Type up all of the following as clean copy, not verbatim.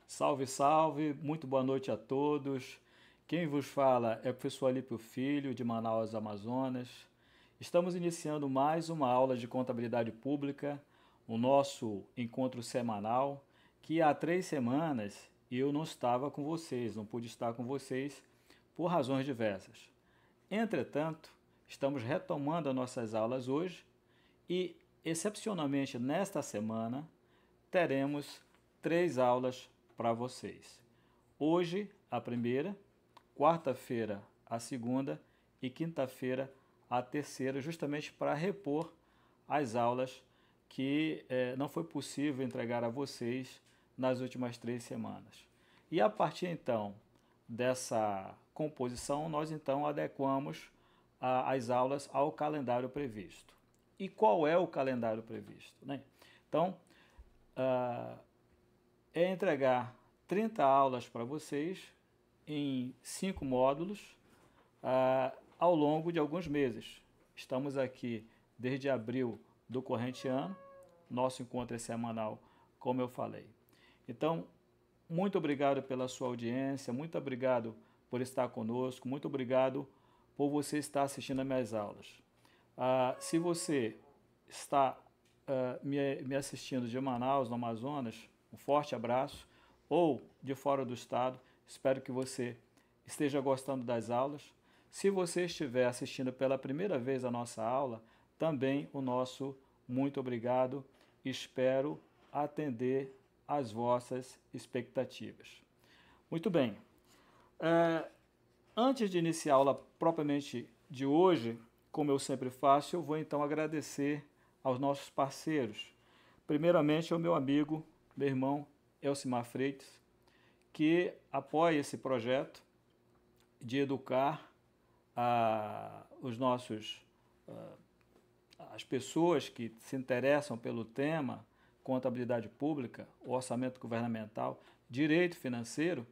Salve, salve, muito boa noite a todos. Quem vos fala é o professor Alípio Filho, de Manaus, Amazonas. Estamos iniciando mais uma aula de contabilidade pública, o nosso encontro semanal, que há 3 semanas eu não estava com vocês, não pude estar com vocês por razões diversas. Entretanto, estamos retomando as nossas aulas hoje e, excepcionalmente nesta semana, teremos 3 aulas para vocês. Hoje, a primeira, quarta-feira, a segunda e quinta-feira, a terceira, justamente para repor as aulas que não foi possível entregar a vocês nas últimas 3 semanas. E a partir então dessa composição, nós então adequamos as aulas ao calendário previsto. E qual é o calendário previsto, né? Então, é entregar 30 aulas para vocês em 5 módulos ao longo de alguns meses. Estamos aqui desde abril do corrente ano, nosso encontro é semanal, como eu falei. Então, muito obrigado pela sua audiência, muito obrigado por estar conosco, muito obrigado por você estar assistindo às minhas aulas. Se você está me assistindo de Manaus, no Amazonas, um forte abraço, ou de fora do estado, espero que você esteja gostando das aulas. Se você estiver assistindo pela primeira vez a nossa aula, também o nosso muito obrigado, espero atender às vossas expectativas. Muito bem, antes de iniciar a aula propriamente de hoje, como eu sempre faço, eu vou então agradecer aos nossos parceiros. Primeiramente ao meu amigo, meu irmão Elcimar Freitas, que apoia esse projeto de educar as pessoas que se interessam pelo tema contabilidade pública, orçamento governamental, direito financeiro,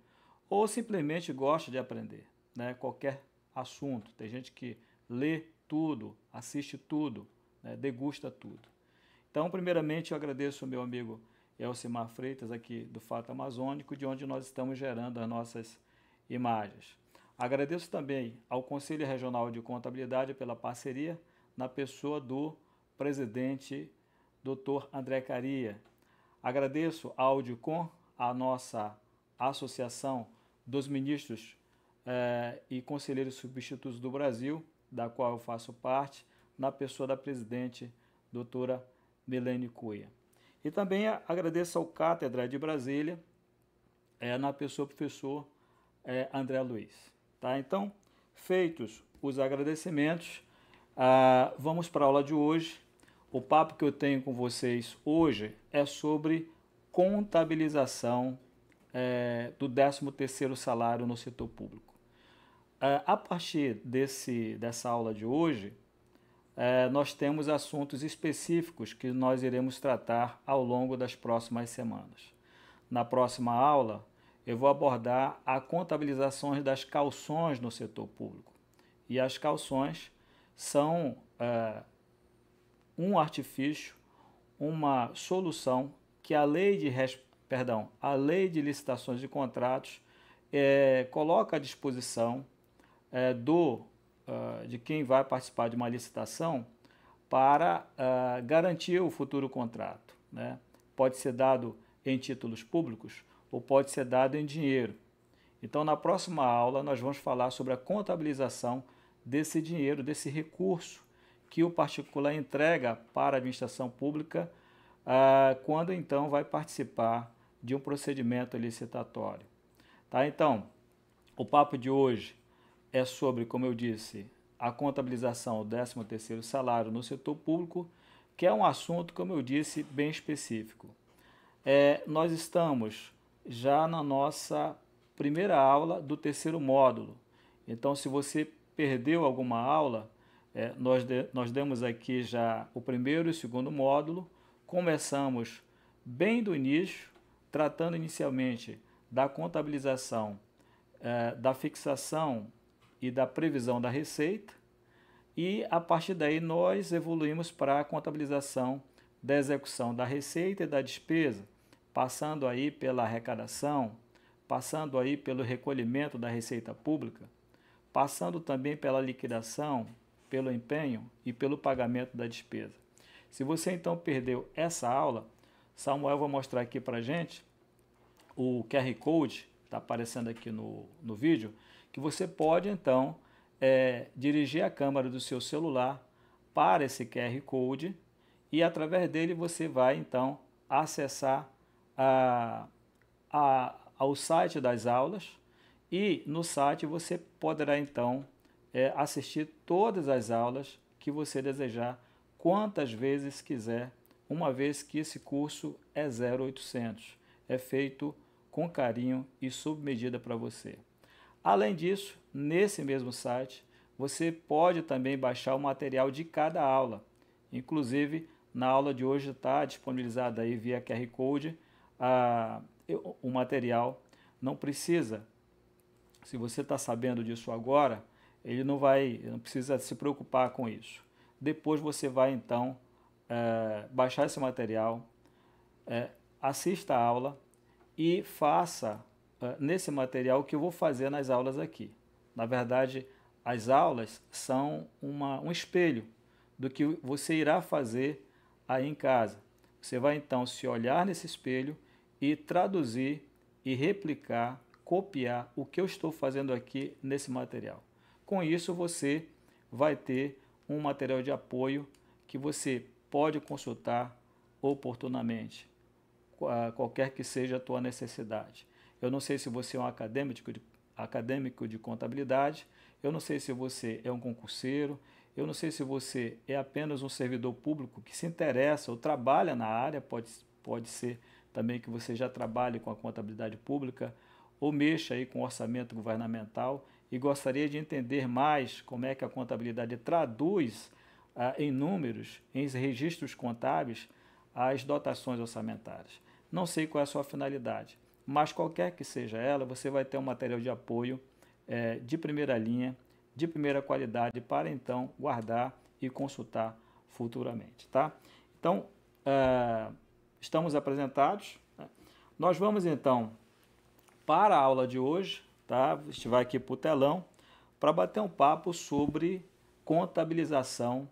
ou simplesmente gosta de aprender, né? Qualquer assunto. Tem gente que lê tudo, assiste tudo, né? Degusta tudo. Então, primeiramente, eu agradeço ao meu amigo Elcimar Freitas, aqui do Fato Amazônico, de onde nós estamos gerando as nossas imagens. Agradeço também ao Conselho Regional de Contabilidade pela parceria, na pessoa do presidente Dr. André Caria. Agradeço à Audicom, a nossa associação dos ministros e conselheiros substitutos do Brasil, da qual eu faço parte, na pessoa da presidente doutora Milene Cunha. E também agradeço ao Cátedra de Brasília, na pessoa do professor André Luiz. Tá? Então, feitos os agradecimentos, vamos para a aula de hoje. O papo que eu tenho com vocês hoje é sobre contabilização do 13º salário no setor público. A partir dessa aula de hoje, nós temos assuntos específicos que nós iremos tratar ao longo das próximas semanas. Na próxima aula, eu vou abordar a contabilização das calções no setor público. E as calções são um artifício, uma solução que a lei de licitações de contratos coloca à disposição de quem vai participar de uma licitação para garantir o futuro contrato, né? Pode ser dado em títulos públicos ou pode ser dado em dinheiro. Então, na próxima aula, nós vamos falar sobre a contabilização desse dinheiro, desse recurso que o particular entrega para a administração pública quando então vai participar de um procedimento licitatório. Tá? Então, o papo de hoje é sobre, como eu disse, a contabilização do 13º salário no setor público, que é um assunto, como eu disse, bem específico. Nós estamos já na nossa primeira aula do 3º módulo. Então, se você perdeu alguma aula, nós demos aqui já o 1º e o 2º módulo. Começamos bem do início, tratando inicialmente da contabilização, da fixação e da previsão da receita. E a partir daí nós evoluímos para a contabilização da execução da receita e da despesa, passando aí pela arrecadação, passando aí pelo recolhimento da receita pública, passando também pela liquidação, pelo empenho e pelo pagamento da despesa. Se você então perdeu essa aula, Samuel vai mostrar aqui para a gente o QR Code, está aparecendo aqui no vídeo, que você pode então dirigir a câmera do seu celular para esse QR Code e através dele você vai então acessar ao site das aulas e no site você poderá então assistir todas as aulas que você desejar, quantas vezes quiser, uma vez que esse curso é 0800, é feito com carinho e sob medida para você. Além disso, nesse mesmo site, você pode também baixar o material de cada aula. Inclusive, na aula de hoje está disponibilizado aí via QR Code o material. Não precisa, se você está sabendo disso agora, não precisa se preocupar com isso. Depois você vai então baixar esse material, assista a aula e faça nesse material o que eu vou fazer nas aulas aqui. Na verdade, as aulas são um espelho do que você irá fazer aí em casa. Você vai então se olhar nesse espelho e traduzir e replicar, copiar o que eu estou fazendo aqui nesse material. Com isso, você vai ter um material de apoio que você pode consultar oportunamente, qualquer que seja a tua necessidade. Eu não sei se você é um acadêmico de contabilidade, eu não sei se você é um concurseiro, eu não sei se você é apenas um servidor público que se interessa ou trabalha na área, pode ser também que você já trabalhe com a contabilidade pública ou mexa aí com o orçamento governamental e gostaria de entender mais como é que a contabilidade traduz em números, em registros contábeis, as dotações orçamentárias. Não sei qual é a sua finalidade, mas qualquer que seja ela, você vai ter um material de apoio de primeira linha, de primeira qualidade, para então guardar e consultar futuramente. Tá? Então, estamos apresentados. Né? Nós vamos então para a aula de hoje, tá? A gente vai aqui para o telão, para bater um papo sobre contabilização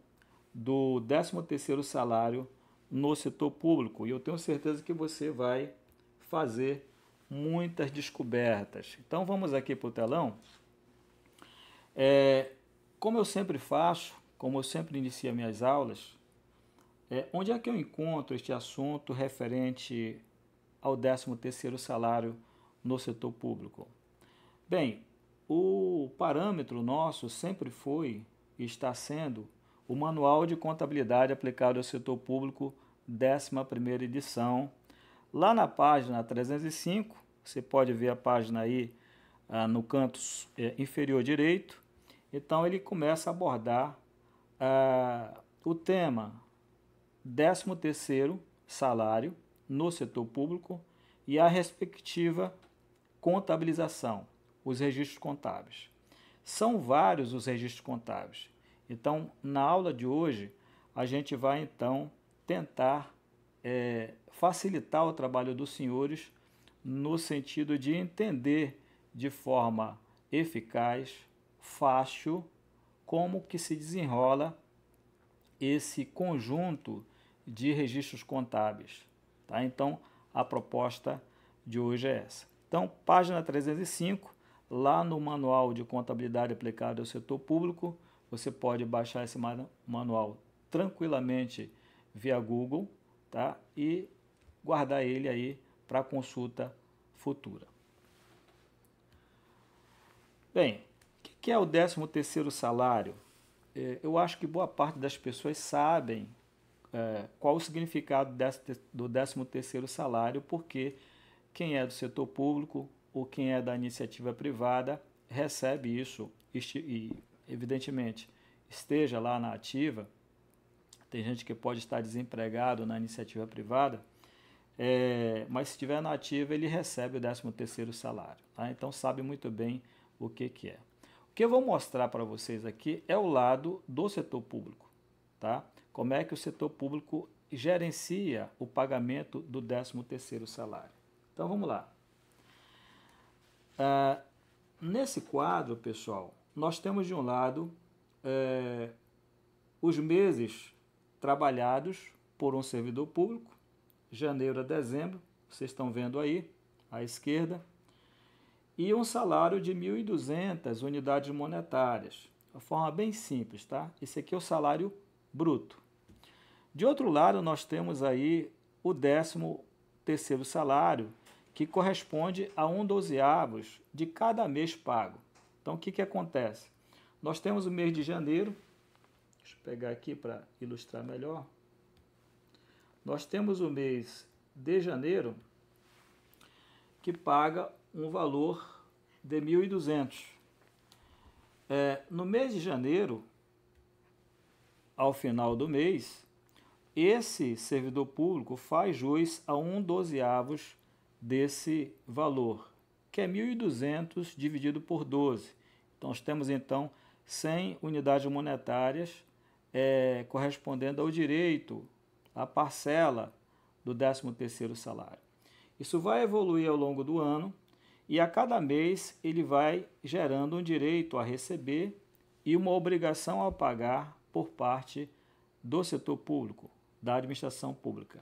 do 13º salário no setor público. E eu tenho certeza que você vai fazer muitas descobertas. Então vamos aqui para o telão. Como eu sempre faço, como eu sempre inicio minhas aulas, onde é que eu encontro este assunto referente ao 13º salário no setor público? Bem, o parâmetro nosso sempre foi e está sendo o Manual de Contabilidade aplicado ao setor público, 11ª edição. Lá na página 305, você pode ver a página aí no canto inferior direito. Então ele começa a abordar o tema 13º salário no setor público e a respectiva contabilização, os registros contábeis. São vários os registros contábeis. Então, na aula de hoje, a gente vai então tentar facilitar o trabalho dos senhores no sentido de entender de forma eficaz, fácil, como que se desenrola esse conjunto de registros contábeis. Tá? Então, a proposta de hoje é essa. Então, página 305, lá no Manual de Contabilidade aplicado ao setor público, você pode baixar esse manual tranquilamente via Google, tá? E guardar ele aí para consulta futura. Bem, o que é o 13º salário? Eu acho que boa parte das pessoas sabem qual o significado do 13º salário, porque quem é do setor público ou quem é da iniciativa privada recebe isso e, evidentemente, esteja lá na ativa. Tem gente que pode estar desempregado na iniciativa privada, mas se estiver na ativa ele recebe o 13º salário. Tá? Então sabe muito bem o que é. O que eu vou mostrar para vocês aqui é o lado do setor público, tá? Como é que o setor público gerencia o pagamento do 13º salário. Então vamos lá. Nesse quadro, pessoal, nós temos de um lado os meses trabalhados por um servidor público, janeiro a dezembro, vocês estão vendo aí, à esquerda, e um salário de 1.200 unidades monetárias, de uma forma bem simples, tá? Esse aqui é o salário bruto. De outro lado, nós temos aí o 13º salário, que corresponde a 1/12 de cada mês pago. Então, o que acontece? Nós temos o mês de janeiro, deixa eu pegar aqui para ilustrar melhor. Nós temos o mês de janeiro, que paga um valor de 1.200. No mês de janeiro, ao final do mês, esse servidor público faz jus a 1/12 desse valor, que é 1.200 dividido por 12. Então, nós temos então 100 unidades monetárias correspondendo ao direito, à parcela do 13º salário. Isso vai evoluir ao longo do ano e a cada mês ele vai gerando um direito a receber e uma obrigação a pagar por parte do setor público, da administração pública.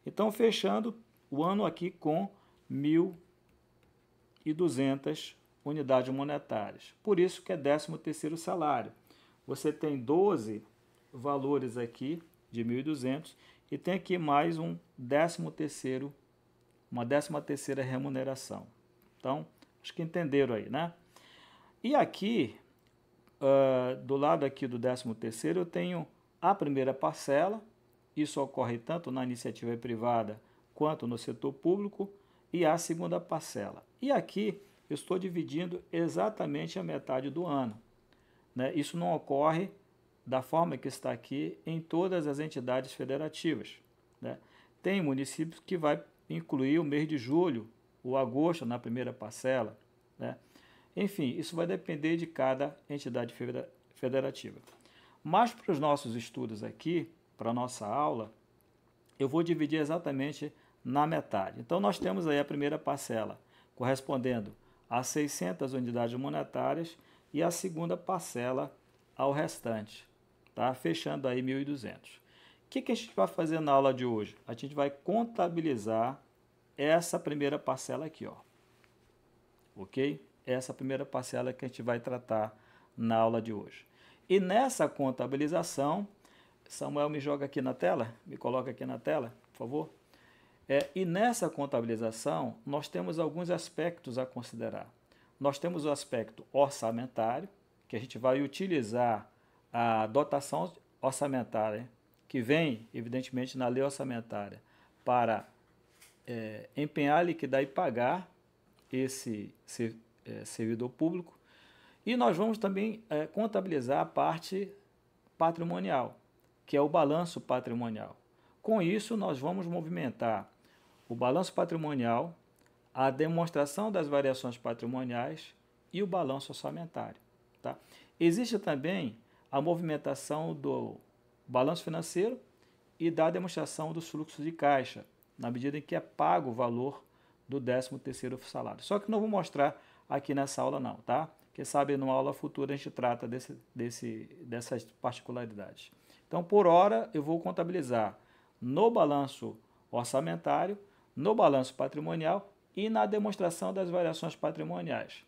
Então, fechando o ano aqui com 1.200 unidades monetárias. Por isso que é 13º salário. Você tem 12 valores aqui de 1.200 e tem aqui mais uma 13ª remuneração. Então, acho que entenderam aí, né? E aqui, do lado aqui do 13º, eu tenho a primeira parcela. Isso ocorre tanto na iniciativa privada quanto no setor público, e a segunda parcela. E aqui eu estou dividindo exatamente a metade do ano, né? Isso não ocorre da forma que está aqui em todas as entidades federativas, né? Tem municípios que vai incluir o mês de julho ou agosto na primeira parcela, né? Enfim, isso vai depender de cada entidade federativa. Mas para os nossos estudos aqui, para a nossa aula, eu vou dividir exatamente na metade. Então, nós temos aí a primeira parcela, correspondendo a 600 unidades monetárias, e a segunda parcela ao restante, tá? Fechando aí 1.200. O que a gente vai fazer na aula de hoje? A gente vai contabilizar essa primeira parcela aqui, ó. Ok? Essa primeira parcela que a gente vai tratar na aula de hoje. E nessa contabilização, Samuel, me joga aqui na tela, me coloca aqui na tela, por favor. E nessa contabilização, nós temos alguns aspectos a considerar. Nós temos o aspecto orçamentário, que a gente vai utilizar a dotação orçamentária, que vem, evidentemente, na lei orçamentária, para empenhar, liquidar e pagar esse servidor público. E nós vamos também contabilizar a parte patrimonial, que é o balanço patrimonial. Com isso, nós vamos movimentar o balanço patrimonial, a demonstração das variações patrimoniais e o balanço orçamentário, tá? Existe também a movimentação do balanço financeiro e da demonstração dos fluxos de caixa, na medida em que é pago o valor do 13º salário. Só que não vou mostrar aqui nessa aula não, tá? Quem sabe numa aula futura a gente trata dessas particularidades. Então, por hora, eu vou contabilizar no balanço orçamentário, no balanço patrimonial e na demonstração das variações patrimoniais.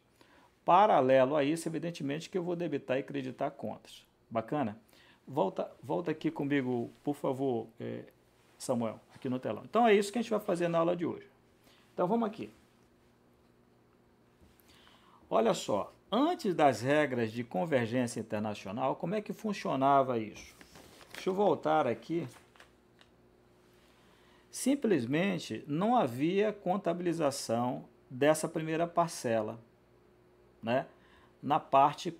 Paralelo a isso, evidentemente, que eu vou debitar e creditar contas. Bacana? Volta aqui comigo, por favor, Samuel, aqui no telão. Então, é isso que a gente vai fazer na aula de hoje. Então, vamos aqui. Olha só, antes das regras de convergência internacional, como é que funcionava isso? Deixa eu voltar aqui. Simplesmente não havia contabilização dessa primeira parcela, né? na parte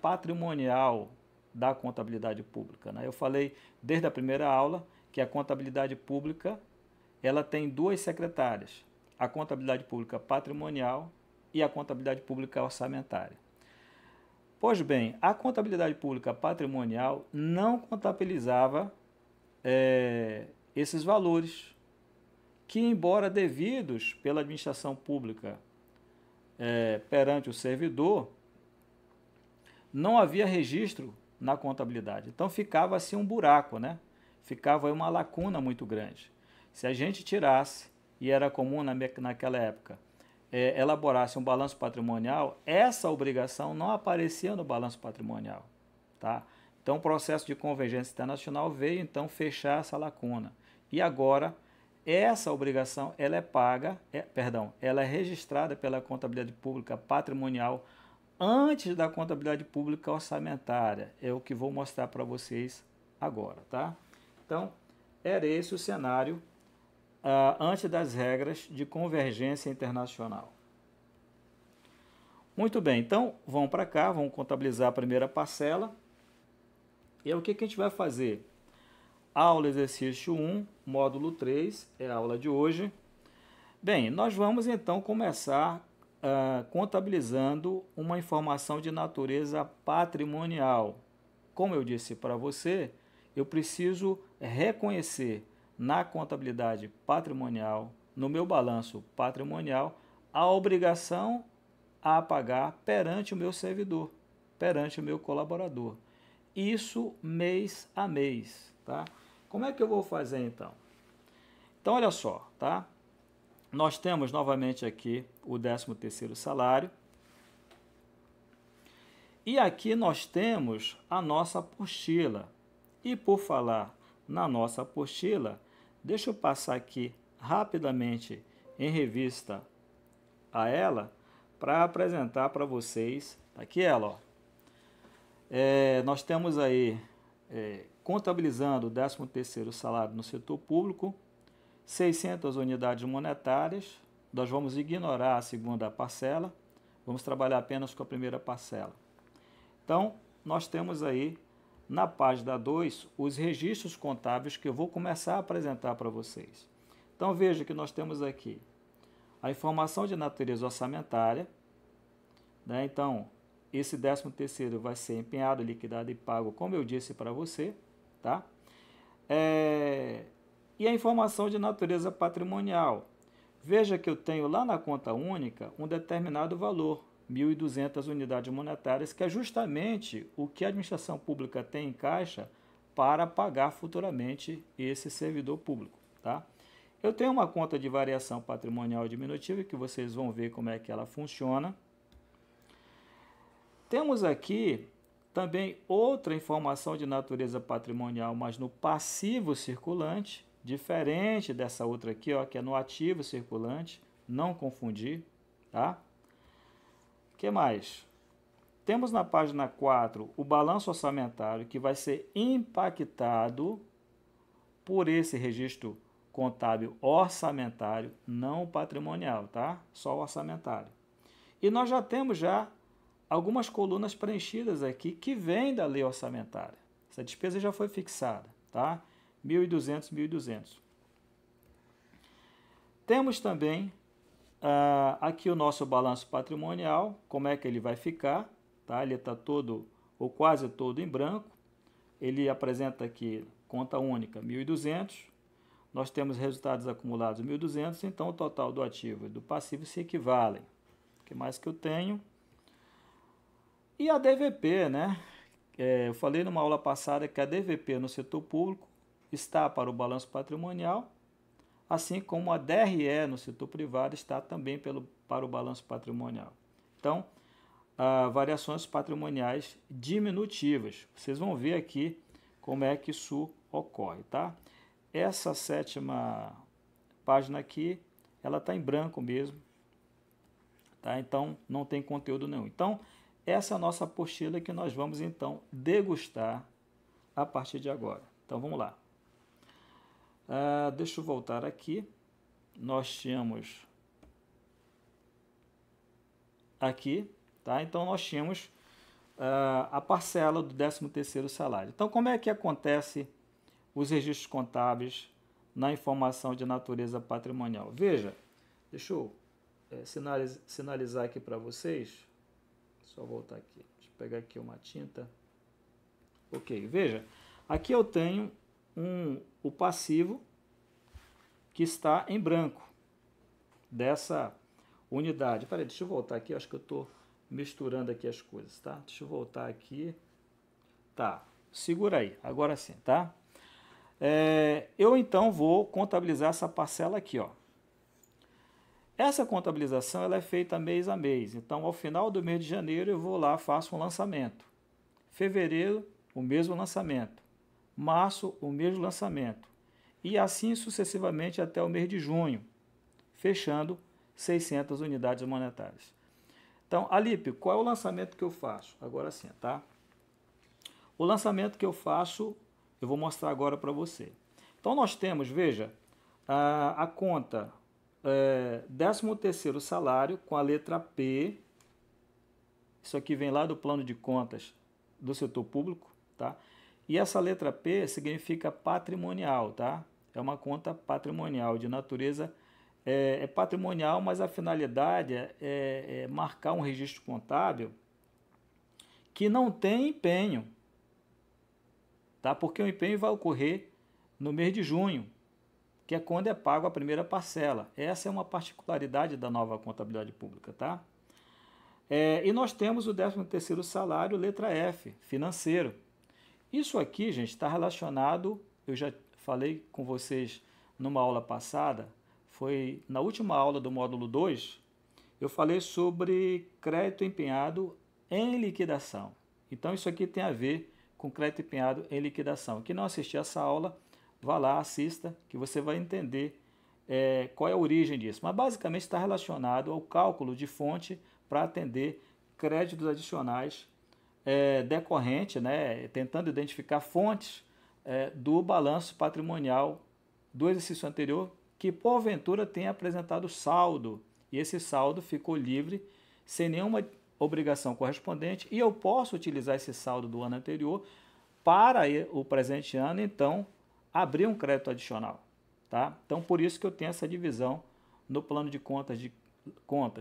patrimonial da contabilidade pública, né? Eu falei desde a primeira aula que a contabilidade pública ela tem duas secretárias, a contabilidade pública patrimonial e a contabilidade pública orçamentária. Pois bem, a contabilidade pública patrimonial não contabilizava esses valores, que, embora devidos pela administração pública perante o servidor, não havia registro na contabilidade. Então ficava assim um buraco, né? Ficava aí uma lacuna muito grande. Se a gente tirasse, e era comum naquela época, elaborasse um balanço patrimonial, essa obrigação não aparecia no balanço patrimonial, tá? Então o processo de convergência internacional veio então fechar essa lacuna. E agora essa obrigação ela é paga, ela é registrada pela contabilidade pública patrimonial antes da contabilidade pública orçamentária. É o que vou mostrar para vocês agora, tá? Então, era esse o cenário antes das regras de convergência internacional. Muito bem, então vamos para cá, vamos contabilizar a primeira parcela. E é o que a gente vai fazer? Aula exercício 1, módulo 3, é a aula de hoje. Bem, nós vamos então começar contabilizando uma informação de natureza patrimonial. Como eu disse para você, eu preciso reconhecer na contabilidade patrimonial, no meu balanço patrimonial, a obrigação a pagar perante o meu servidor, perante o meu colaborador. Isso mês a mês, tá? Como é que eu vou fazer então? Então, olha só, tá? Nós temos novamente aqui o 13º salário. E aqui nós temos a nossa apostila. E por falar na nossa apostila, deixa eu passar aqui rapidamente em revista a ela para apresentar para vocês. Aqui ela, ó. Nós temos aí, contabilizando o 13º salário no setor público, 600 unidades monetárias. Nós vamos ignorar a segunda parcela, vamos trabalhar apenas com a primeira parcela. Então, nós temos aí, na página 2, os registros contábeis que eu vou começar a apresentar para vocês. Então, veja que nós temos aqui a informação de natureza orçamentária, né? Então, esse 13º vai ser empenhado, liquidado e pago, como eu disse para você, tá? E a informação de natureza patrimonial. Veja que eu tenho lá na conta única um determinado valor, 1.200 unidades monetárias, que é justamente o que a administração pública tem em caixa para pagar futuramente esse servidor público, tá? Eu tenho uma conta de variação patrimonial diminutiva, que vocês vão ver como é que ela funciona. Temos aqui também outra informação de natureza patrimonial, mas no passivo circulante, diferente dessa outra aqui, ó, que é no ativo circulante, não confundir, tá? O que mais? Temos na página 4 o balanço orçamentário, que vai ser impactado por esse registro contábil orçamentário, não patrimonial, tá? Só orçamentário. E nós já temos algumas colunas preenchidas aqui que vêm da lei orçamentária. Essa despesa já foi fixada, tá? 1.200, 1.200. Temos também aqui o nosso balanço patrimonial, como é que ele vai ficar, tá? Ele está todo ou quase todo em branco. Ele apresenta aqui conta única 1.200. Nós temos resultados acumulados 1.200, então o total do ativo e do passivo se equivalem. O que mais que eu tenho? E a DVP, né? Eu falei numa aula passada que a DVP no setor público está para o balanço patrimonial, assim como a DRE no setor privado está também para o balanço patrimonial. Então, variações patrimoniais diminutivas. Vocês vão ver aqui como é que isso ocorre, tá? Essa 7ª página aqui, ela está em branco mesmo, tá? Então, não tem conteúdo nenhum. Então, essa é a nossa apostila que nós vamos, então, degustar a partir de agora. Então, vamos lá. Deixa eu voltar aqui. Nós tínhamos aqui, tá? Então, nós tínhamos a parcela do 13º salário. Então, como é que acontece os registros contábeis na informação de natureza patrimonial? Veja, deixa eu sinalizar aqui para vocês. Só voltar aqui. Deixa eu pegar aqui uma tinta. Ok, veja. Aqui eu tenho o passivo que está em branco dessa unidade. Peraí, deixa eu voltar aqui. Acho que eu estou misturando aqui as coisas, tá? Deixa eu voltar aqui. Tá, segura aí. Agora sim, tá? Eu então vou contabilizar essa parcela aqui, ó. Essa contabilização ela é feita mês a mês. Então, ao final do mês de janeiro, eu vou lá, faço um lançamento. Fevereiro, o mesmo lançamento. Março, o mesmo lançamento. E assim sucessivamente até o mês de junho, fechando 600 unidades monetárias. Então, Alípio, qual é o lançamento que eu faço? Agora sim, tá? O lançamento que eu faço, eu vou mostrar agora para você. Então, nós temos, veja, a conta 13º salário com a letra P. Isso aqui vem lá do plano de contas do setor público, tá? E essa letra P significa patrimonial, tá? É uma conta patrimonial, de natureza patrimonial, mas a finalidade é marcar um registro contábil que não tem empenho, tá? Porque o empenho vai ocorrer no mês de junho, que é quando é pago a primeira parcela. Essa é uma particularidade da nova contabilidade pública, tá? E nós temos o 13º salário, letra F, financeiro. Isso aqui, gente, está relacionado, eu já falei com vocês numa aula passada, foi na última aula do módulo 2, eu falei sobre crédito empenhado em liquidação. Então, isso aqui tem a ver com crédito empenhado em liquidação. Quem não assistiu essa aula, vá lá, assista, que você vai entender qual é a origem disso. Mas basicamente está relacionado ao cálculo de fonte para atender créditos adicionais decorrente, né, tentando identificar fontes do balanço patrimonial do exercício anterior que porventura tenha apresentado saldo, e esse saldo ficou livre sem nenhuma obrigação correspondente, e eu posso utilizar esse saldo do ano anterior para o presente ano, então abrir um crédito adicional, tá? Então, por isso que eu tenho essa divisão no plano de contas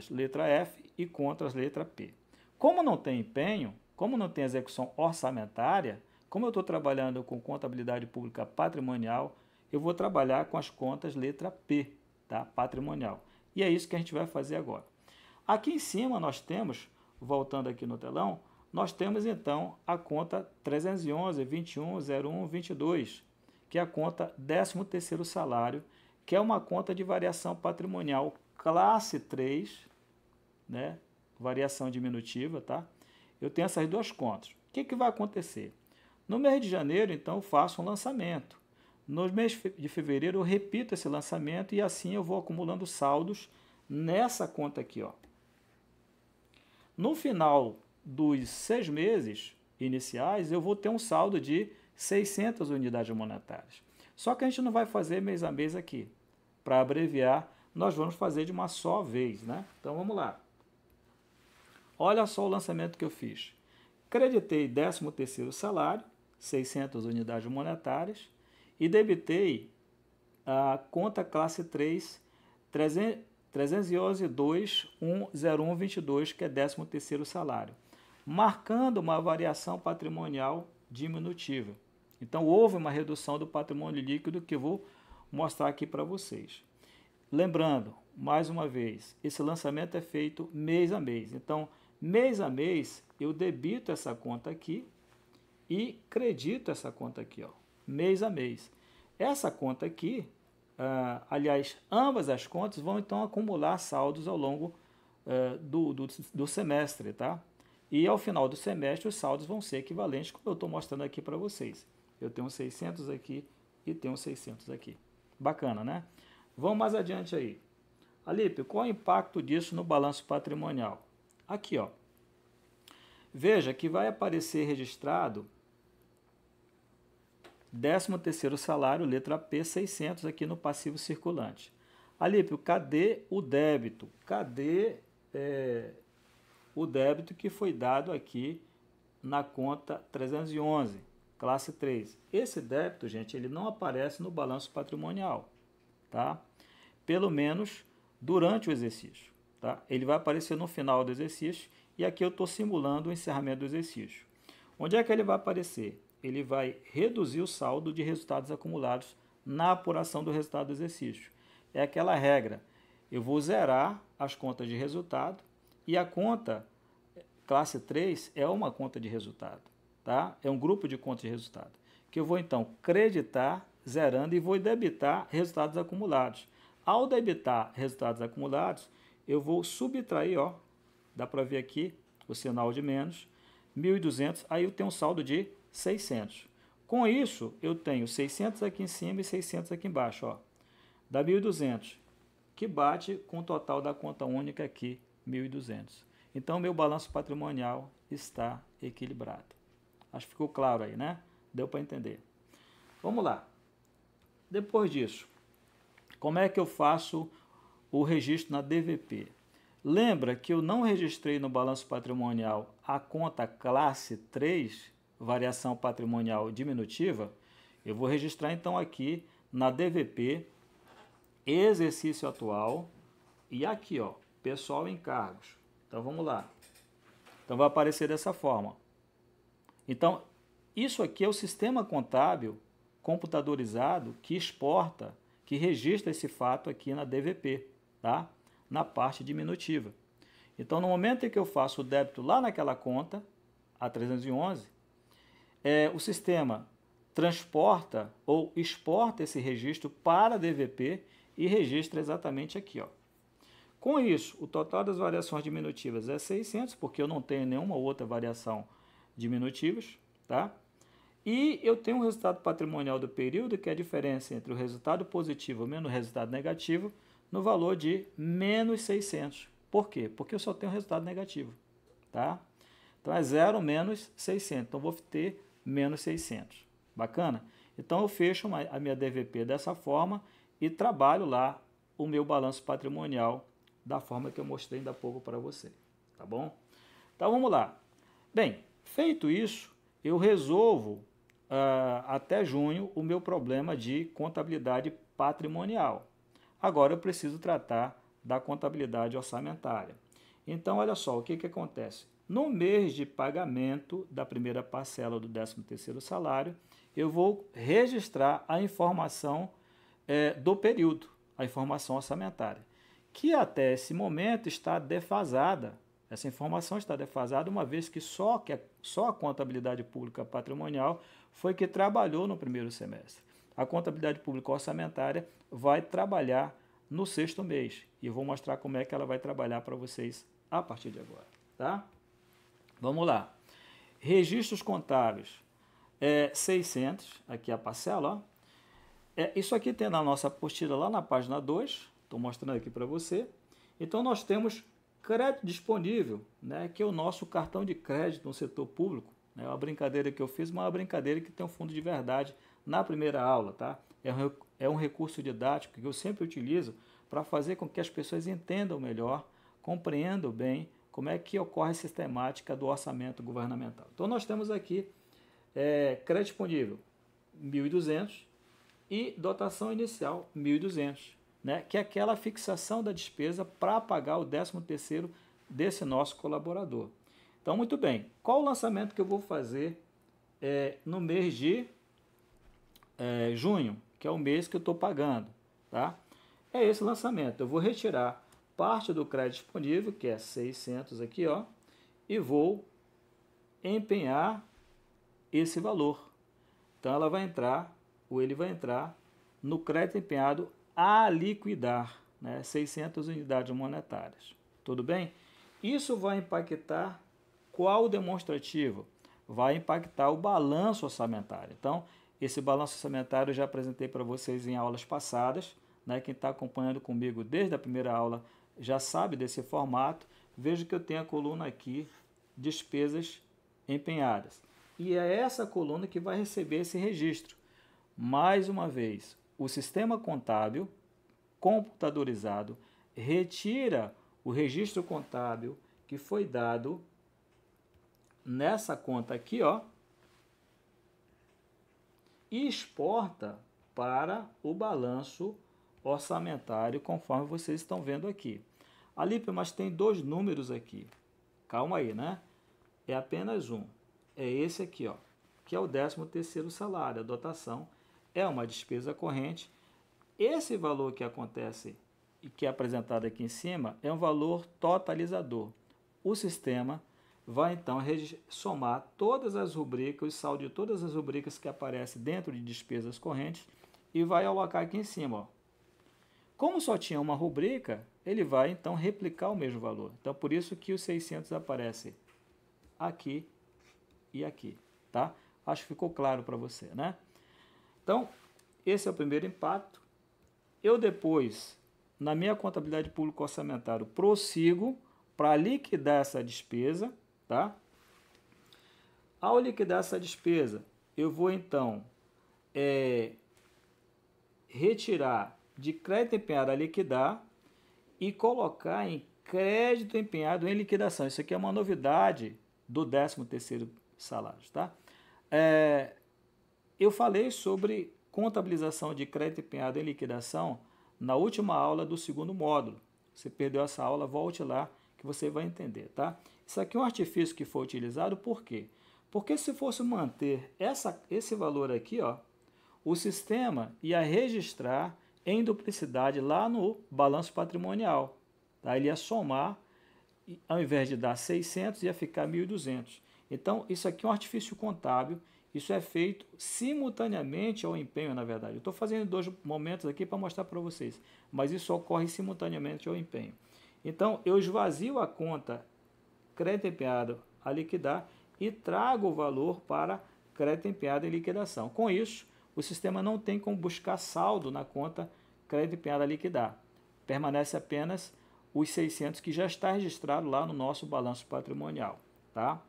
letra F e contas letra P. Como não tem empenho, como não tem execução orçamentária, como eu estou trabalhando com contabilidade pública patrimonial, eu vou trabalhar com as contas letra P, tá? Patrimonial. E é isso que a gente vai fazer agora. Aqui em cima nós temos, voltando aqui no telão, nós temos então a conta 311, 21, 01, 22, que é a conta 13º salário, que é uma conta de variação patrimonial classe 3, né? Variação diminutiva, tá? Eu tenho essas duas contas. O que vai acontecer? No mês de janeiro, então, eu faço um lançamento. No mês de fevereiro, eu repito esse lançamento e assim eu vou acumulando saldos nessa conta aqui, ó. No final dos 6 meses iniciais, eu vou ter um saldo de 600 unidades monetárias. Só que a gente não vai fazer mês a mês aqui. Para abreviar, nós vamos fazer de uma só vez, né? Então, vamos lá. Olha só o lançamento que eu fiz. Creditei 13º salário, 600 unidades monetárias, e debitei a conta classe 3, 311.2.101.22, que é 13º salário, marcando uma variação patrimonial diminutiva. Então, houve uma redução do patrimônio líquido que eu vou mostrar aqui para vocês. Lembrando, mais uma vez, esse lançamento é feito mês a mês. Então, mês a mês, eu debito essa conta aqui e credito essa conta aqui, ó, mês a mês. Essa conta aqui, aliás, ambas as contas vão então acumular saldos ao longo do semestre, tá? E ao final do semestre, os saldos vão ser equivalentes, como eu estou mostrando aqui para vocês. Eu tenho 600 aqui e tenho 600 aqui. Bacana, né? Vamos mais adiante aí. Alípio, qual é o impacto disso no balanço patrimonial? Aqui, ó. Veja que vai aparecer registrado 13º salário, letra P, 600 aqui no passivo circulante. Alípio, cadê o débito? Cadê o débito que foi dado aqui na conta 311, classe 3? Esse débito, gente, ele não aparece no balanço patrimonial, tá? Pelo menos durante o exercício, tá? Ele vai aparecer no final do exercício E aqui eu estou simulando o encerramento do exercício. Onde é que ele vai aparecer? Ele vai reduzir o saldo de resultados acumulados na apuração do resultado do exercício. É aquela regra, eu vou zerar as contas de resultado e a conta classe 3 é uma conta de resultado, tá? É um grupo de contas de resultado, que eu vou então creditar zerando e vou debitar resultados acumulados. Ao debitar resultados acumulados, eu vou subtrair, ó, dá para ver aqui o sinal de menos, 1.200, aí eu tenho um saldo de 600. Com isso, eu tenho 600 aqui em cima e 600 aqui embaixo, ó. Dá 1.200, que bate com o total da conta única aqui, 1.200. Então, meu balanço patrimonial está equilibrado. Acho que ficou claro aí, né? Deu para entender. Vamos lá. Depois disso, como é que eu faço o registro na DVP? Lembra que eu não registrei no balanço patrimonial a conta classe 3, variação patrimonial diminutiva? Eu vou registrar então aqui na DVP, exercício atual, e aqui, ó, pessoal em encargos. Então vamos lá. Então vai aparecer dessa forma. Então, isso aqui é o sistema contábil computadorizado que exporta, que registra esse fato aqui na DVP, tá? Na parte diminutiva. Então, no momento em que eu faço o débito lá naquela conta, a 311, o sistema transporta ou exporta esse registro para a DVP e registra exatamente aqui, ó. Com isso, o total das variações diminutivas é 600, porque eu não tenho nenhuma outra variação diminutivas, tá? E eu tenho um resultado patrimonial do período, que é a diferença entre o resultado positivo menos o resultado negativo, no valor de menos 600. Por quê? Porque eu só tenho um resultado negativo, tá? Então é 0 menos 600. Então vou ter menos 600. Bacana? Então eu fecho a minha DVP dessa forma e trabalho lá o meu balanço patrimonial da forma que eu mostrei ainda há pouco para você, tá bom? Então vamos lá. Bem, feito isso, eu resolvo até junho o meu problema de contabilidade patrimonial. Agora eu preciso tratar da contabilidade orçamentária. Então, olha só, o que acontece? No mês de pagamento da primeira parcela do 13º salário, eu vou registrar a informação do período, a informação orçamentária, que até esse momento está defasada. Essa informação está defasada uma vez que só a contabilidade pública patrimonial foi que trabalhou no primeiro semestre. A contabilidade pública orçamentária vai trabalhar no 6º mês. E eu vou mostrar como é que ela vai trabalhar para vocês a partir de agora. Tá? Vamos lá. Registros contábeis. 600, aqui a parcela. Ó. Isso aqui tem na nossa apostila lá na página 2. Estou mostrando aqui para você. Então nós temos crédito disponível, né, que é o nosso cartão de crédito no setor público. É uma brincadeira que eu fiz, mas é uma brincadeira que tem um fundo de verdade na primeira aula. Tá? É um recurso didático que eu sempre utilizo para fazer com que as pessoas entendam melhor, compreendam bem como é que ocorre a sistemática do orçamento governamental. Então nós temos aqui crédito disponível 1.200 e dotação inicial 1.200, né, que é aquela fixação da despesa para pagar o 13º desse nosso colaborador. Então, muito bem, qual o lançamento que eu vou fazer no mês de junho, que é o mês que eu estou pagando, tá? É esse lançamento. Eu vou retirar parte do crédito disponível, que é 600 aqui, ó, e vou empenhar esse valor. Então, ela vai entrar, ou ele vai entrar no crédito empenhado a liquidar, né, 600 unidades monetárias. Tudo bem? Isso vai impactar qual demonstrativo? Vai impactar o balanço orçamentário. Então, esse balanço orçamentário eu já apresentei para vocês em aulas passadas, né? Quem está acompanhando comigo desde a primeira aula já sabe desse formato. Veja que eu tenho a coluna aqui, despesas empenhadas. E é essa coluna que vai receber esse registro. Mais uma vez, o sistema contábil computadorizado retira o registro contábil que foi dado nessa conta aqui, ó, e exporta para o balanço orçamentário, conforme vocês estão vendo aqui. Alípio, mas tem dois números aqui. calma aí, né? É apenas um. É esse aqui, ó, que é o 13º salário. A dotação é uma despesa corrente. Esse valor que acontece e que é apresentado aqui em cima é um valor totalizador. O sistema vai então somar todas as rubricas, o saldo de todas as rubricas que aparecem dentro de despesas correntes e vai alocar aqui em cima, ó. Como só tinha uma rubrica, ele vai então replicar o mesmo valor. Então por isso que os 600 aparece aqui e aqui, tá? Acho que ficou claro para você, né? Então, esse é o primeiro impacto. Eu depois, na minha contabilidade pública orçamentária, prossigo para liquidar essa despesa, tá? Ao liquidar essa despesa, eu vou então retirar de crédito empenhado a liquidar e colocar em crédito empenhado em liquidação. Isso aqui é uma novidade do 13º salário, tá? Eu falei sobre contabilização de crédito empenhado em liquidação na última aula do segundo módulo. Se perdeu essa aula, volte lá que você vai entender, tá? Isso aqui é um artifício que foi utilizado, por quê? Porque se fosse manter esse valor aqui, ó, o sistema ia registrar em duplicidade lá no balanço patrimonial. Tá? Ele ia somar, ao invés de dar 600, ia ficar 1.200. Então, isso aqui é um artifício contábil. Isso é feito simultaneamente ao empenho, na verdade. Eu estou fazendo dois momentos aqui para mostrar para vocês, mas isso ocorre simultaneamente ao empenho. Então, eu esvazio a conta crédito empenhado a liquidar e trago o valor para crédito empenhado em liquidação. Com isso, o sistema não tem como buscar saldo na conta crédito empenhado a liquidar. Permanece apenas os 600 que já está registrado lá no nosso balanço patrimonial, tá?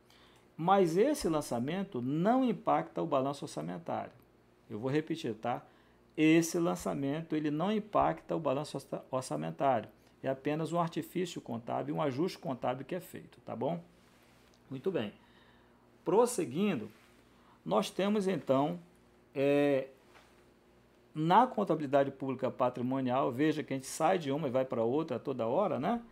Mas esse lançamento não impacta o balanço orçamentário. Eu vou repetir, tá? Esse lançamento ele não impacta o balanço orçamentário. É apenas um artifício contábil, um ajuste contábil que é feito, tá bom? Muito bem. Prosseguindo, nós temos então, na contabilidade pública patrimonial, veja que a gente sai de uma e vai para outra toda hora, né?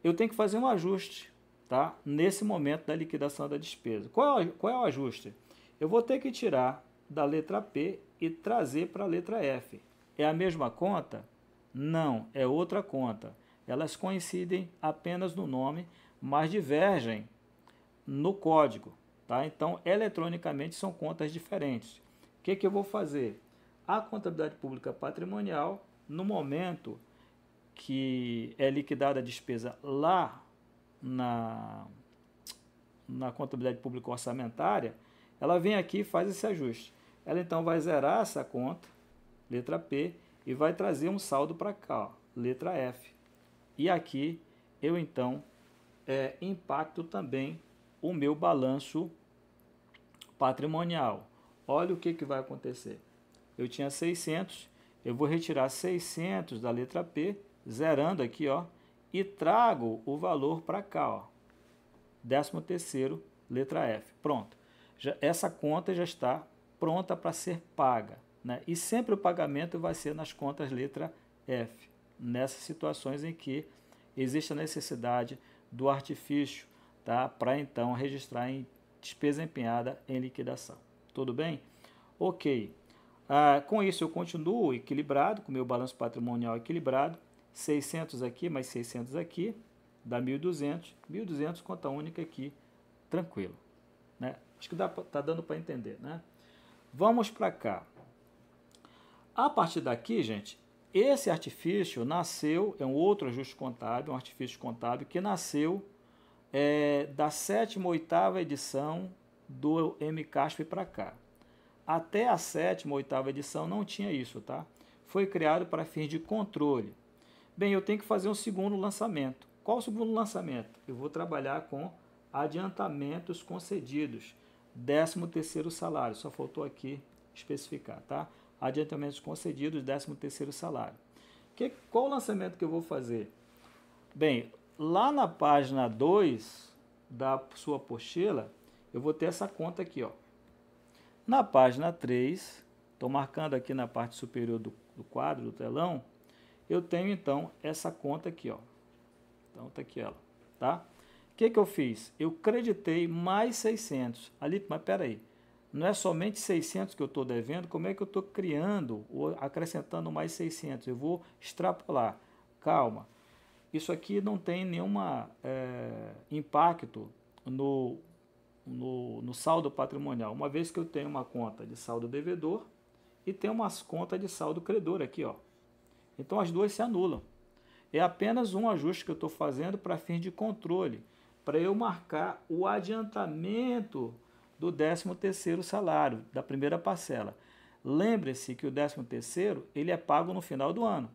Eu tenho que fazer um ajuste, tá? Nesse momento da liquidação da despesa. Qual é o ajuste? Eu vou ter que tirar da letra P e trazer para a letra F. É a mesma conta? Não, é outra conta. Elas coincidem apenas no nome, mas divergem no código, tá? Então, eletronicamente são contas diferentes. O que eu vou fazer? A contabilidade pública patrimonial, no momento que é liquidada a despesa lá na contabilidade pública orçamentária, ela vem aqui e faz esse ajuste. Ela então vai zerar essa conta, letra P, e vai trazer um saldo para cá, ó, letra F. E aqui eu então impacto também o meu balanço patrimonial. Olha o que vai acontecer. Eu tinha 600, eu vou retirar 600 da letra P, zerando aqui, ó, e trago o valor para cá, ó, 13º, letra F. Pronto. Essa conta já está pronta para ser paga, né? E sempre o pagamento vai ser nas contas letra F, nessas situações em que existe a necessidade do artifício, tá? Para então registrar em despesa empenhada em liquidação. Tudo bem? Ok. Com isso eu continuo equilibrado, com o meu balanço patrimonial equilibrado, 600 aqui, mais 600 aqui, dá 1.200, 1.200 conta única aqui, tranquilo, né? Acho que tá dando para entender, né? Vamos para cá. A partir daqui, gente, esse artifício nasceu, é um outro ajuste contábil, um artifício contábil que nasceu da 7ª, 8ª edição do MCASP para cá. Até a 7ª, 8ª edição não tinha isso, tá? Foi criado para fins de controle. Bem, eu tenho que fazer um segundo lançamento. Qual o segundo lançamento? Eu vou trabalhar com adiantamentos concedidos, 13º salário, só faltou aqui especificar, tá? Adiantamentos concedidos, 13º salário. Qual o lançamento que eu vou fazer? Bem, lá na página 2 da sua apostila, eu vou ter essa conta aqui, ó. Na página 3, estou marcando aqui na parte superior do quadro, do telão, eu tenho então essa conta aqui, ó. Então tá aqui ela, tá? que eu fiz? Eu creditei mais 600. Ali, mas peraí, não é somente 600 que eu estou devendo, como é que eu estou criando ou acrescentando mais 600? Eu vou extrapolar. Calma, isso aqui não tem nenhum impacto no saldo patrimonial, uma vez que eu tenho uma conta de saldo devedor e tenho umas contas de saldo credor aqui, ó. Então as duas se anulam. É apenas um ajuste que eu estou fazendo para fins de controle, para eu marcar o adiantamento do 13º salário, da primeira parcela. Lembre-se que o 13º ele é pago no final do ano.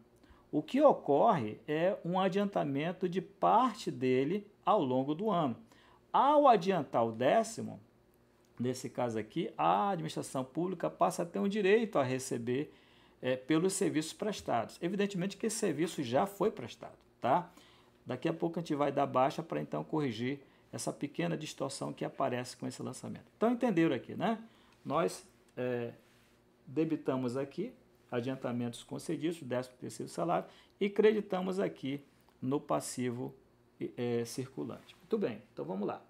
O que ocorre é um adiantamento de parte dele ao longo do ano. Ao adiantar o 10º, nesse caso aqui, a administração pública passa a ter um direito a receber pelos serviços prestados. Evidentemente que esse serviço já foi prestado, tá? Daqui a pouco a gente vai dar baixa para então corrigir essa pequena distorção que aparece com esse lançamento. Então entenderam aqui, né? Nós debitamos aqui adiantamentos concedidos, 13º salário, e creditamos aqui no passivo circulante. Muito bem, então vamos lá.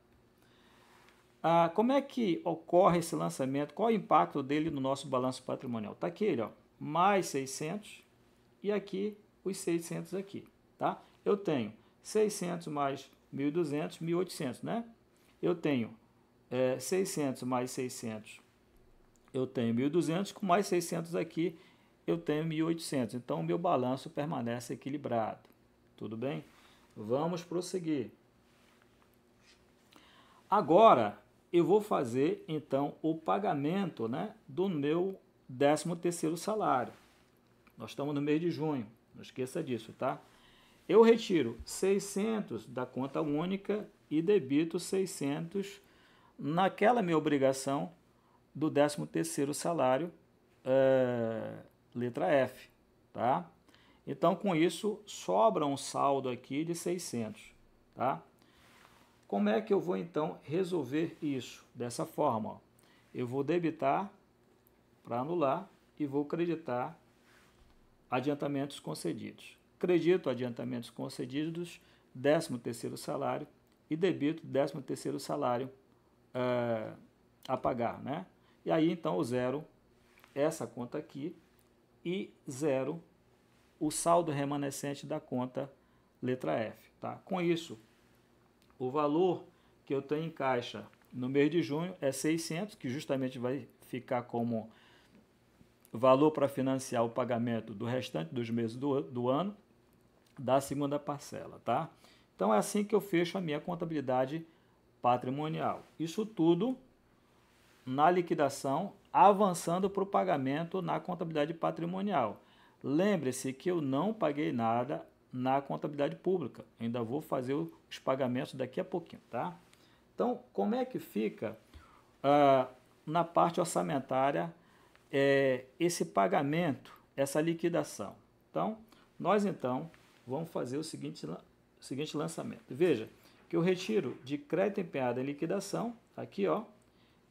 Como é que ocorre esse lançamento? Qual é o impacto dele no nosso balanço patrimonial? Está aqui ele, ó, mais 600 e aqui os 600 aqui, tá? Eu tenho 600 mais 1.200, 1.800, né? Eu tenho 600 mais 600, eu tenho 1.200, com mais 600 aqui, eu tenho 1.800. Então, o meu balanço permanece equilibrado. Tudo bem? Vamos prosseguir. Agora, eu vou fazer, então, o pagamento, né, do meu 13º salário. Nós estamos no mês de junho, não esqueça disso, tá? Eu retiro 600 da conta única e debito 600 naquela minha obrigação do 13º salário, letra F, tá? Então, com isso, sobra um saldo aqui de 600, tá? Como é que eu vou, então, resolver isso? Dessa forma, ó. Eu vou debitar para anular e vou creditar adiantamentos concedidos. Credito adiantamentos concedidos, 13º salário, e debito 13º salário a pagar, né? E aí, então, eu zero essa conta aqui e zero o saldo remanescente da conta letra F, tá? Com isso, o valor que eu tenho em caixa no mês de junho é 600, que justamente vai ficar como valor para financiar o pagamento do restante dos meses do ano, da segunda parcela, tá? Então, é assim que eu fecho a minha contabilidade patrimonial. Isso tudo na liquidação, avançando para o pagamento na contabilidade patrimonial. Lembre-se que eu não paguei nada na contabilidade pública. Ainda vou fazer os pagamentos daqui a pouquinho, tá? Então, como é que fica na parte orçamentária esse pagamento, essa liquidação? Então, nós vamos fazer o seguinte lançamento. Veja que eu retiro de crédito empenhado em liquidação, aqui, ó,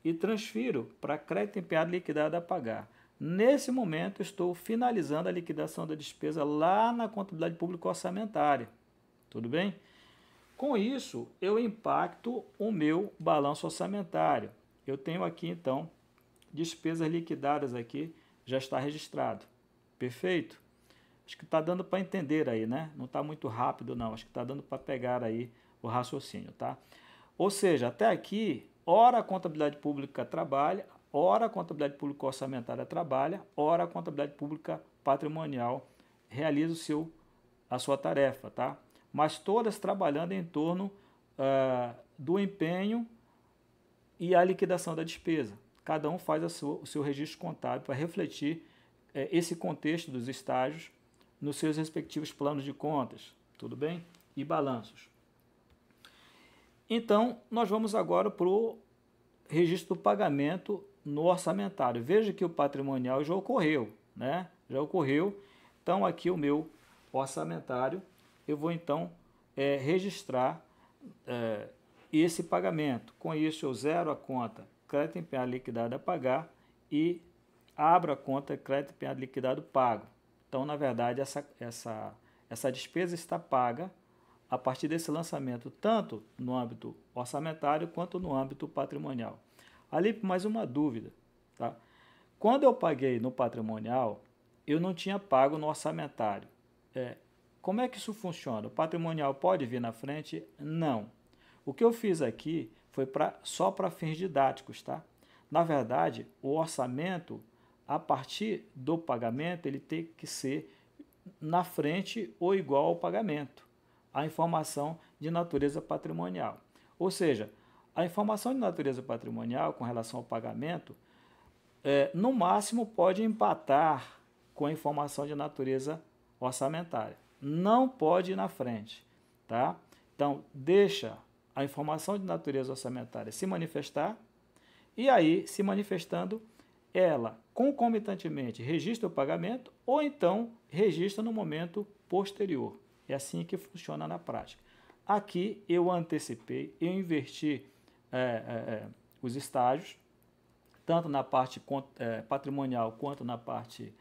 e transfiro para crédito empenhado liquidado a pagar. Nesse momento, estou finalizando a liquidação da despesa lá na contabilidade pública orçamentária. Tudo bem? Com isso, eu impacto o meu balanço orçamentário. Eu tenho aqui, então, despesas liquidadas aqui, já está registrado. Perfeito? Acho que está dando para entender aí, né? Não está muito rápido, não. Acho que está dando para pegar aí o raciocínio, tá? Ou seja, até aqui, ora a contabilidade pública trabalha, ora a contabilidade pública orçamentária trabalha, ora a contabilidade pública patrimonial realiza a sua tarefa, tá? Mas todas trabalhando em torno do empenho e a liquidação da despesa. Cada um faz o seu registro contábil para refletir esse contexto dos estágios nos seus respectivos planos de contas, tudo bem? E balanços. Então, nós vamos agora para o registro do pagamento no orçamentário. Veja que o patrimonial já ocorreu, né? Já ocorreu. Então, aqui o meu orçamentário, eu vou então registrar esse pagamento. Com isso, eu zero a conta crédito empenhado liquidado a pagar e abro a conta crédito empenhado liquidado pago. Então, na verdade, essa despesa está paga a partir desse lançamento, tanto no âmbito orçamentário quanto no âmbito patrimonial. Ali, mais uma dúvida, tá? Quando eu paguei no patrimonial, eu não tinha pago no orçamentário. Como é que isso funciona? O patrimonial pode vir na frente? Não. O que eu fiz aqui foi só para fins didáticos, tá? Na verdade, o orçamento, a partir do pagamento, ele tem que ser na frente ou igual ao pagamento, a informação de natureza patrimonial. Ou seja, a informação de natureza patrimonial com relação ao pagamento, no máximo pode empatar com a informação de natureza orçamentária. Não pode ir na frente, tá? Então, deixa a informação de natureza orçamentária se manifestar e aí, se manifestando, ela concomitantemente registra o pagamento ou então registra no momento posterior. É assim que funciona na prática. Aqui eu antecipei, eu inverti os estágios, tanto na parte patrimonial quanto na parte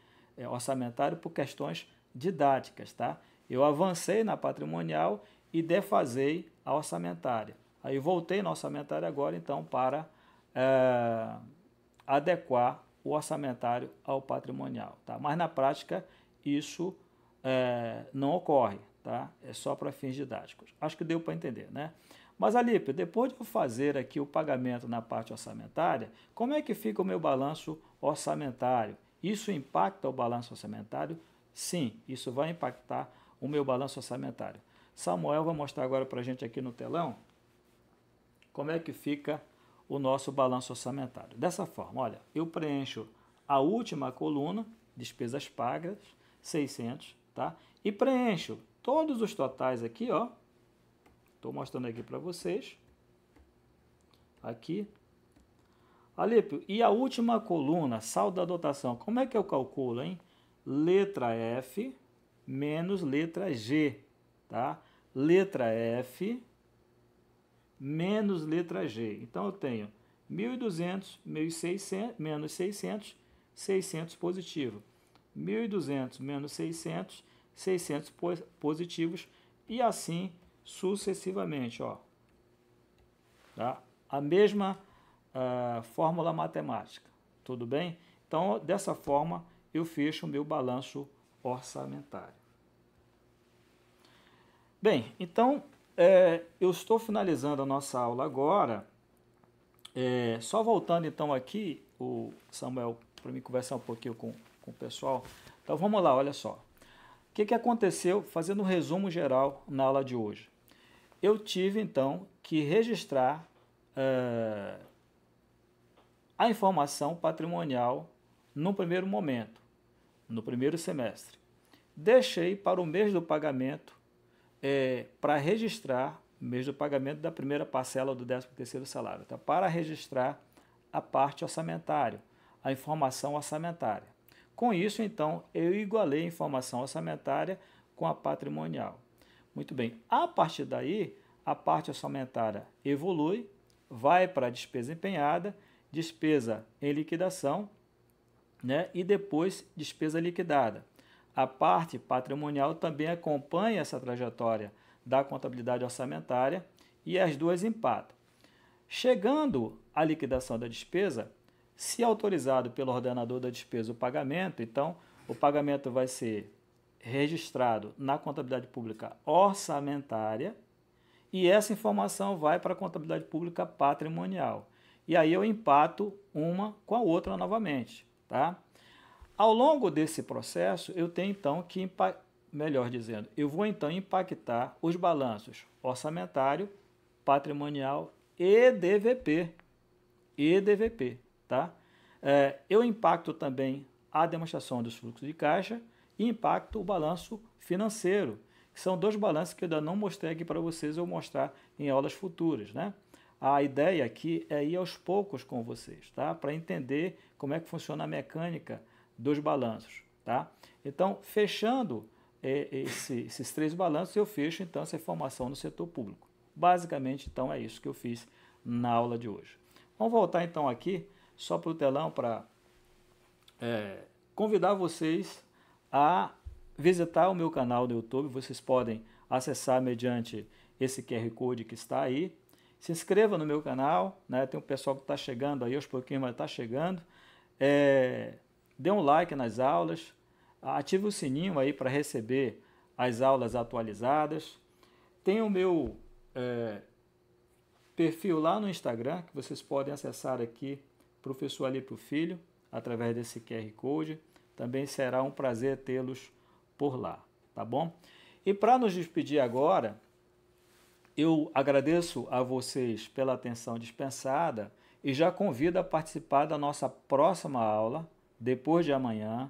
orçamentária, por questões didáticas, tá? Eu avancei na patrimonial e defasei a orçamentária. Aí voltei na orçamentária agora, então, para adequar o orçamentário ao patrimonial, tá? Mas na prática isso não ocorre, tá? É só para fins didáticos. Acho que deu para entender, né? Mas, Alípio, depois de eu fazer aqui o pagamento na parte orçamentária, como é que fica o meu balanço orçamentário? Isso impacta o balanço orçamentário? Sim, isso vai impactar o meu balanço orçamentário. Samuel vai mostrar agora para a gente aqui no telão como é que fica o nosso balanço orçamentário. Dessa forma, olha, eu preencho a última coluna, despesas pagas, 600, tá? E preencho todos os totais aqui, ó. Estou mostrando aqui para vocês. Aqui. Alípio, e a última coluna, saldo da dotação, como é que eu calculo, hein? Letra F menos letra G, tá? Letra F menos letra G. Então, eu tenho 1.200, 1.600, menos 600, 600 positivo. 1.200 menos 600, 600 positivos e assim sucessivamente, ó. Tá? A mesma fórmula matemática, tudo bem? Então, dessa forma, eu fecho o meu balanço orçamentário. Bem, então, eu estou finalizando a nossa aula agora. Só voltando então aqui, o Samuel, para mim conversar um pouquinho com o pessoal. Então, vamos lá, olha só. O que aconteceu, fazendo um resumo geral na aula de hoje? Eu tive, então, que registrar a informação patrimonial no primeiro momento, no primeiro semestre. Deixei para o mês do pagamento, para registrar o mês do pagamento da primeira parcela do 13º salário, tá? Para registrar a parte orçamentária, a informação orçamentária. Com isso, então, eu igualei a informação orçamentária com a patrimonial. Muito bem, a partir daí, a parte orçamentária evolui, vai para a despesa empenhada, despesa em liquidação, né? E depois despesa liquidada. A parte patrimonial também acompanha essa trajetória da contabilidade orçamentária e as duas empatam. Chegando à liquidação da despesa, se autorizado pelo ordenador da despesa o pagamento, então o pagamento vai ser registrado na contabilidade pública orçamentária e essa informação vai para a contabilidade pública patrimonial. E aí eu empato uma com a outra novamente, tá? Ao longo desse processo, eu tenho então que, melhor dizendo, eu vou então impactar os balanços orçamentário, patrimonial e DVP. Tá? Eu impacto também a demonstração dos fluxos de caixa e impacto o balanço financeiro, que são dois balanços que eu ainda não mostrei aqui para vocês, eu vou mostrar em aulas futuras, né? A ideia aqui é ir aos poucos com vocês, tá? Para entender como é que funciona a mecânica dos balanços, tá? Então, fechando esses três balanços, eu fecho então essa informação no setor público. Basicamente, então, é isso que eu fiz na aula de hoje. Vamos voltar então aqui, só para o telão, para convidar vocês a visitar o meu canal no YouTube. Vocês podem acessar mediante esse QR Code que está aí. Se inscreva no meu canal, né? Tem um pessoal que está chegando aí, aos pouquinhos, mas está chegando. Dê um like nas aulas, ative o sininho aí para receber as aulas atualizadas. Tem o meu perfil lá no Instagram, que vocês podem acessar aqui, Professor Alípio Filho, através desse QR Code. Também será um prazer tê-los por lá, tá bom? E para nos despedir agora, eu agradeço a vocês pela atenção dispensada e já convido a participar da nossa próxima aula, depois de amanhã,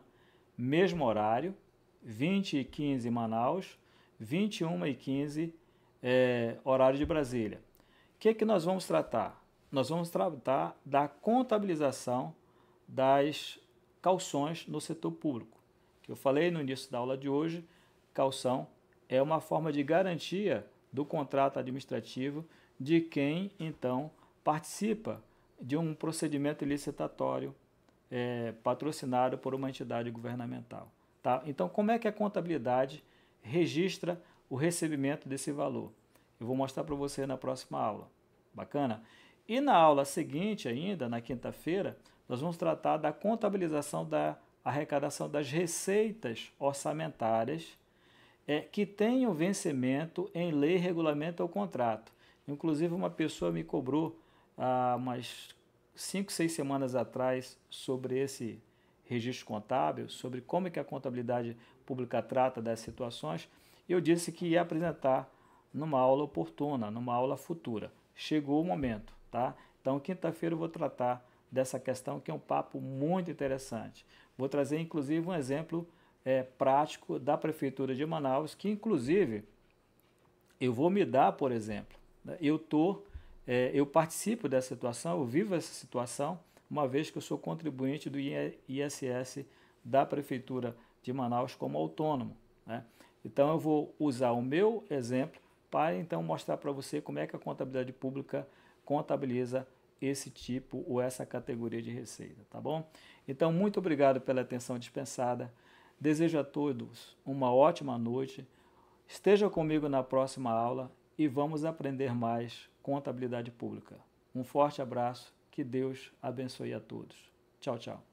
mesmo horário, 20h15 em Manaus, 21h15 horário de Brasília. O que nós vamos tratar? Nós vamos tratar da contabilização das cauções no setor público. Que eu falei no início da aula de hoje, caução é uma forma de garantia do contrato administrativo de quem, então, participa de um procedimento licitatório patrocinado por uma entidade governamental. Tá? Então, como é que a contabilidade registra o recebimento desse valor? Eu vou mostrar para você na próxima aula. Bacana? E na aula seguinte ainda, na quinta-feira, nós vamos tratar da contabilização da arrecadação das receitas orçamentárias que tenham vencimento em lei, regulamento ou contrato. Inclusive, uma pessoa me cobrou há umas 5, 6 semanas atrás sobre esse registro contábil, sobre como é que a contabilidade pública trata das situações. Eu disse que ia apresentar numa aula oportuna, numa aula futura. Chegou o momento, tá? Então, quinta-feira eu vou tratar dessa questão, que é um papo muito interessante. Vou trazer, inclusive, um exemplo prático da Prefeitura de Manaus, que, inclusive, eu vou me dar, por exemplo. Eu participo dessa situação, eu vivo essa situação, uma vez que eu sou contribuinte do ISS da Prefeitura de Manaus como autônomo, né? Então, eu vou usar o meu exemplo para, então, mostrar para você como é que a contabilidade pública contabiliza esse tipo ou essa categoria de receita, tá bom? Então, muito obrigado pela atenção dispensada. Desejo a todos uma ótima noite. Esteja comigo na próxima aula e vamos aprender mais contabilidade pública. Um forte abraço, que Deus abençoe a todos. Tchau, tchau.